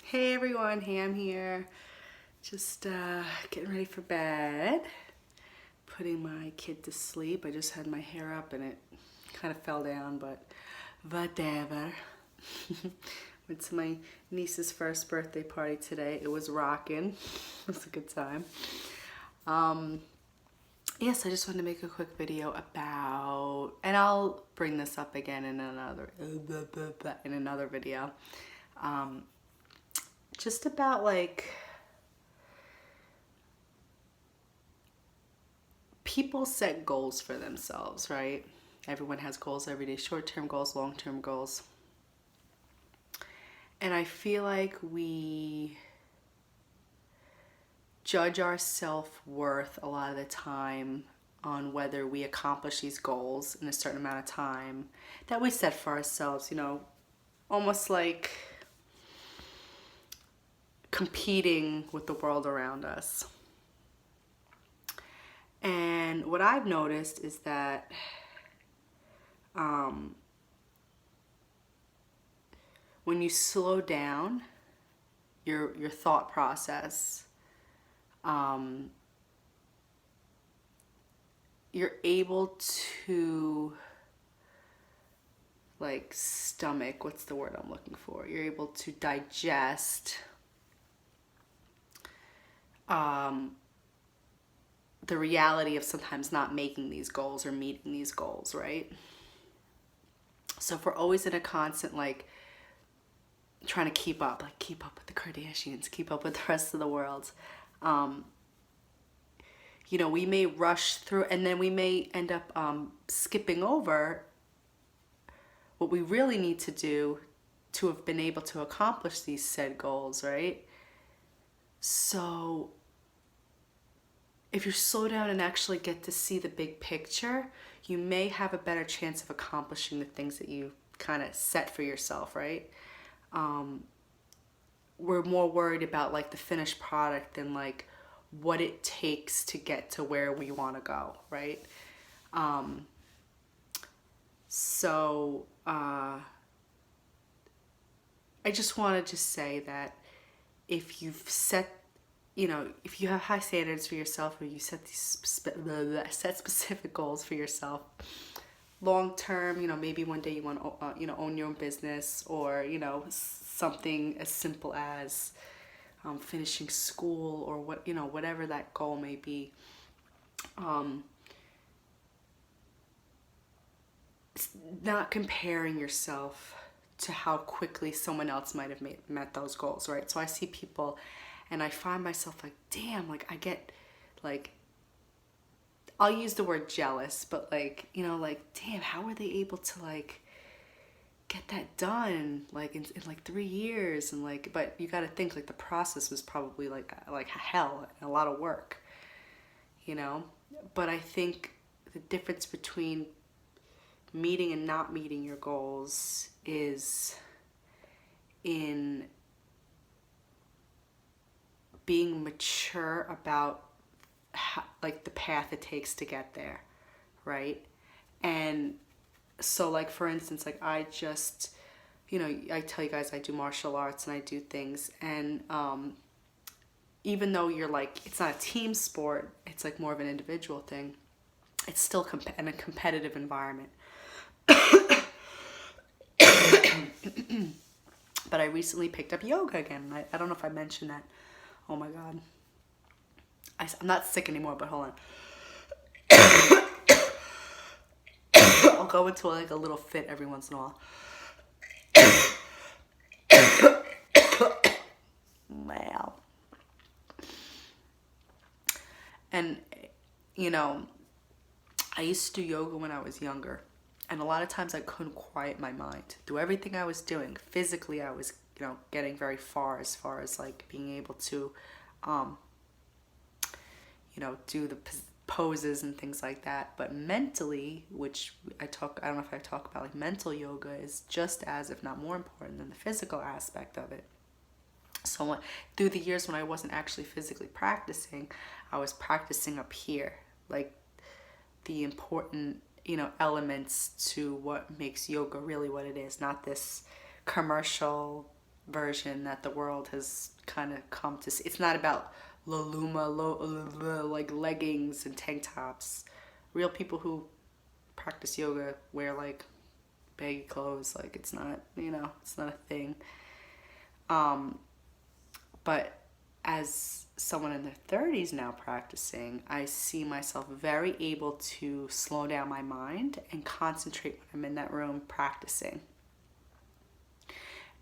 Hey everyone, Ham here. Just getting ready for bed. Putting my kid to sleep. I just had my hair up and it kind of fell down, but whatever. Went to my niece's first birthday party today. It was rocking. It was a good time. Yes, I just wanted to make a quick video about, and I'll bring this up again in another video. Just about like people set goals for themselves, right? Everyone has goals every day, short-term goals, long-term goals. And I feel like we judge our self-worth a lot of the time on whether we accomplish these goals in a certain amount of time that we set for ourselves, almost like competing with the world around us. And what I've noticed is that when you slow down your thought process, you're able to like stomach, what's the word I'm looking for? You're able to digest the reality of sometimes not making these goals or meeting these goals, right? So if we're always in a constant like trying to keep up with the Kardashians, keep up with the rest of the world, we may rush through and then we may end up skipping over what we really need to do to have been able to accomplish these said goals, right? So if you slow down and actually get to see the big picture, you may have a better chance of accomplishing the things that you kind of set for yourself, right? We're more worried about like the finished product than like what it takes to get to where we want to go, right? I just wanted to say that if you've set, if you have high standards for yourself, or you set these set specific goals for yourself, long term, maybe one day you want to, own your own business, or something as simple as finishing school, or whatever that goal may be. Not comparing yourself to how quickly someone else might have met those goals, right? So I see people and I find myself like, damn, like I get like, I'll use the word jealous, but like, like, damn, how were they able to like get that done like in like 3 years? And like, but you got to think like the process was probably like hell and a lot of work, but I think the difference between meeting and not meeting your goals is in being mature about how, like the path it takes to get there, right? And so like for instance, like I just, I tell you guys I do martial arts and I do things, and even though you're like, it's not a team sport, it's like more of an individual thing, it's still in a competitive environment. But I recently picked up yoga again. I don't know if I mentioned that. Oh my God. I'm not sick anymore, but hold on. I'll go into like a little fit every once in a while. Wow. And, I used to do yoga when I was younger. And a lot of times I couldn't quiet my mind. Through everything I was doing, physically I was, getting very far as like being able to, do the poses and things like that. But mentally, which I don't know if I talk about, like mental yoga is just as, if not more important than the physical aspect of it. So through the years when I wasn't actually physically practicing, I was practicing up here, like the important elements to what makes yoga really what it is, not this commercial version that the world has kind of come to see. It's not about like leggings and tank tops. Real people who practice yoga wear like baggy clothes. Like it's not, it's not a thing. But as someone in their 30s now practicing, I see myself very able to slow down my mind and concentrate when I'm in that room practicing.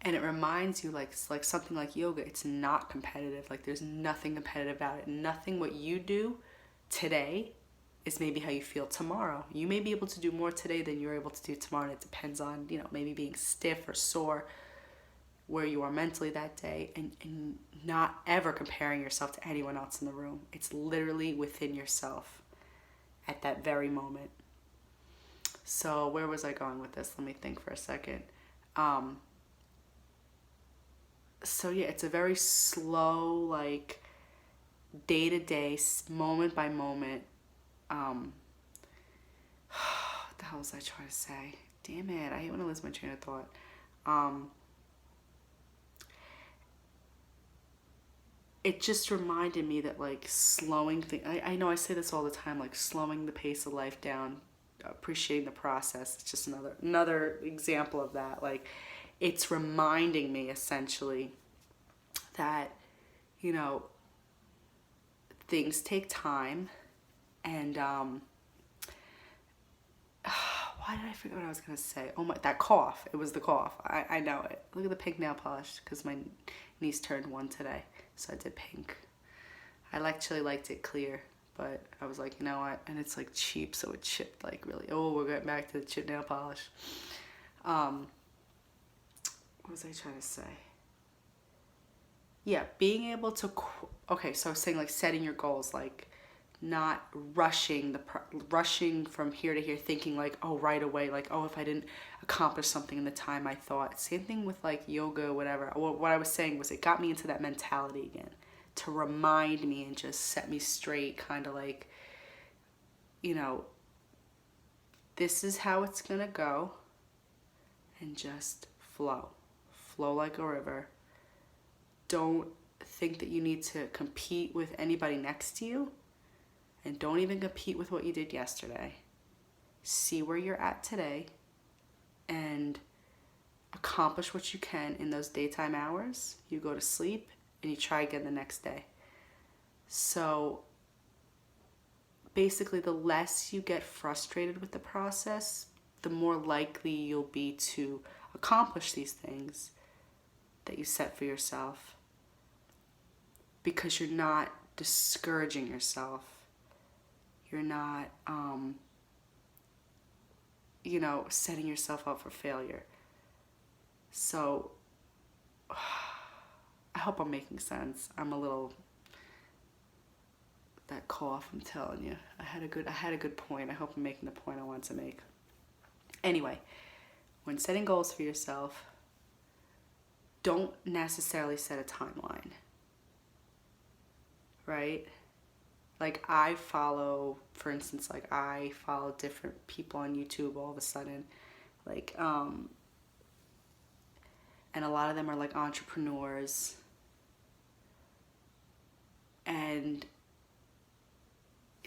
And it reminds you, like something like yoga, it's not competitive. Like there's nothing competitive about it. Nothing what you do today is maybe how you feel tomorrow. You may be able to do more today than you're able to do tomorrow. And it depends on, maybe being stiff or sore, where you are mentally that day, and not ever comparing yourself to anyone else in the room. It's literally within yourself at that very moment. So where was I going with this? Let me think for a second. So yeah, it's a very slow, like day to day, moment by moment. What the hell was I trying to say? Damn it, I hate when I lose my train of thought. It just reminded me that like slowing things, I know I say this all the time, like slowing the pace of life down, appreciating the process. It's just another example of that. Like it's reminding me essentially that, things take time, and why did I forget what I was gonna say? Oh my, that cough. It was the cough. I know it. Look at the pink nail polish, because my niece turned 1 today, so I did pink. I actually liked it clear, but I was like, you know what? And it's like cheap, so it chipped like really. Oh, we're getting back to the chip nail polish. What was I trying to say? Yeah, being able to, okay, so I was saying like setting your goals, like not rushing from here to here, thinking like, oh, right away, like, oh, if I didn't accomplish something in the time I thought. Same thing with like yoga, whatever. What I was saying was it got me into that mentality again, to remind me and just set me straight, kind of like, this is how it's gonna go, and just flow like a river. Don't think that you need to compete with anybody next to you, and don't even compete with what you did yesterday. See where you're at today and accomplish what you can in those daytime hours. You go to sleep and you try again the next day. So basically, the less you get frustrated with the process, the more likely you'll be to accomplish these things that you set for yourself, because you're not discouraging yourself. You're not, setting yourself up for failure. So I hope I'm making sense. That cough, I'm telling you. I had a good point. I hope I'm making the point I want to make. Anyway, when setting goals for yourself, don't necessarily set a timeline, right? Like I follow different people on YouTube all of a sudden, like, and a lot of them are like entrepreneurs, and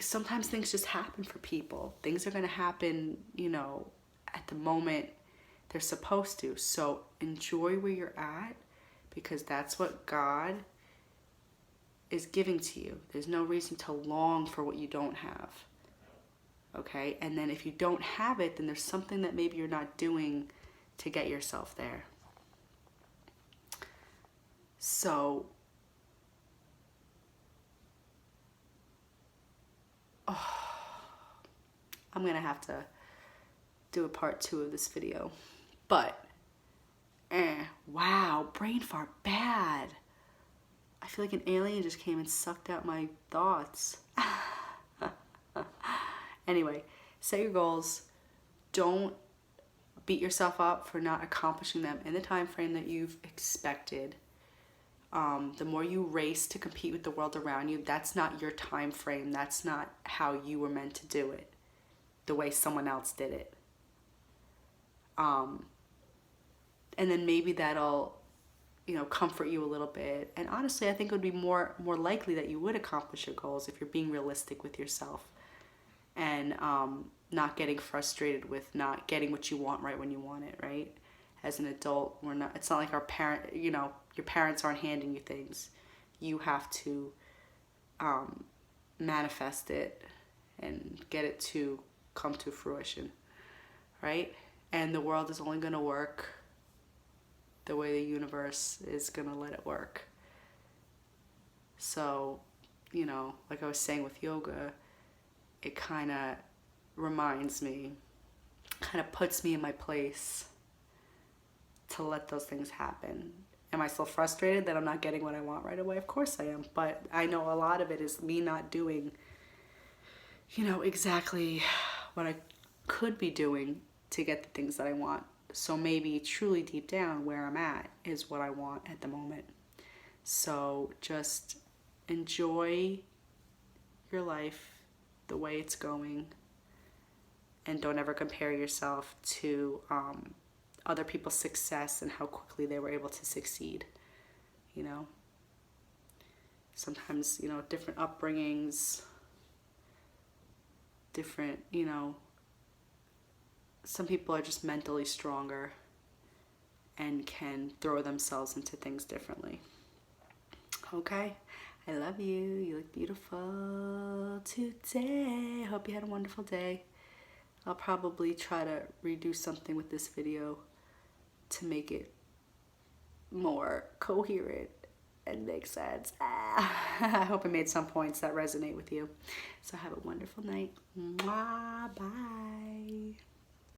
sometimes things just happen for people. Things are going to happen, at the moment they're supposed to. So enjoy where you're at, because that's what God is giving to you. There's no reason to long for what you don't have. Okay? And then if you don't have it, then there's something that maybe you're not doing to get yourself there. So I'm gonna have to do a part 2 of this video. But wow, brain fart bad. I feel like an alien just came and sucked out my thoughts. Anyway, set your goals. Don't beat yourself up for not accomplishing them in the time frame that you've expected. The more you race to compete with the world around you, that's not your time frame. That's not how you were meant to do it, the way someone else did it. And then maybe that'll comfort you a little bit. And honestly, I think it would be more likely that you would accomplish your goals if you're being realistic with yourself and not getting frustrated with not getting what you want right when you want it, right? As an adult, we're not, it's not like your parents aren't handing you things. You have to manifest it and get it to come to fruition, right? And the world is only going to work the way the universe is going to let it work. So, like I was saying with yoga, it kind of reminds me, kind of puts me in my place to let those things happen. Am I still frustrated that I'm not getting what I want right away? Of course I am. But I know a lot of it is me not doing, exactly what I could be doing to get the things that I want. So maybe truly deep down where I'm at is what I want at the moment. So just enjoy your life the way it's going, and don't ever compare yourself to other people's success and how quickly they were able to succeed. Sometimes, different upbringings, different, some people are just mentally stronger and can throw themselves into things differently. Okay, I love you. You look beautiful today. I hope you had a wonderful day. I'll probably try to redo something with this video to make it more coherent and make sense. I hope I made some points that resonate with you. So have a wonderful night. Mwah, bye.